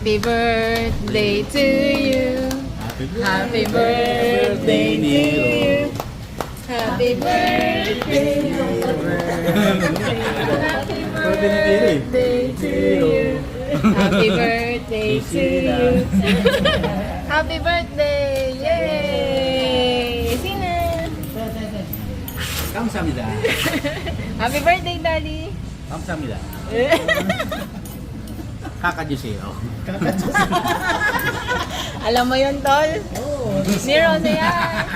Happy birthday to you. Happy birthday to you. Happy birthday. Happy birthday to you. Happy birthday to you. Happy birthday! Yay! Sino? 감사합니다. Happy birthday, Daddy! 감사합니다. Kakadjuseyo. Alam mo yun, Tol? Ni Rose yan!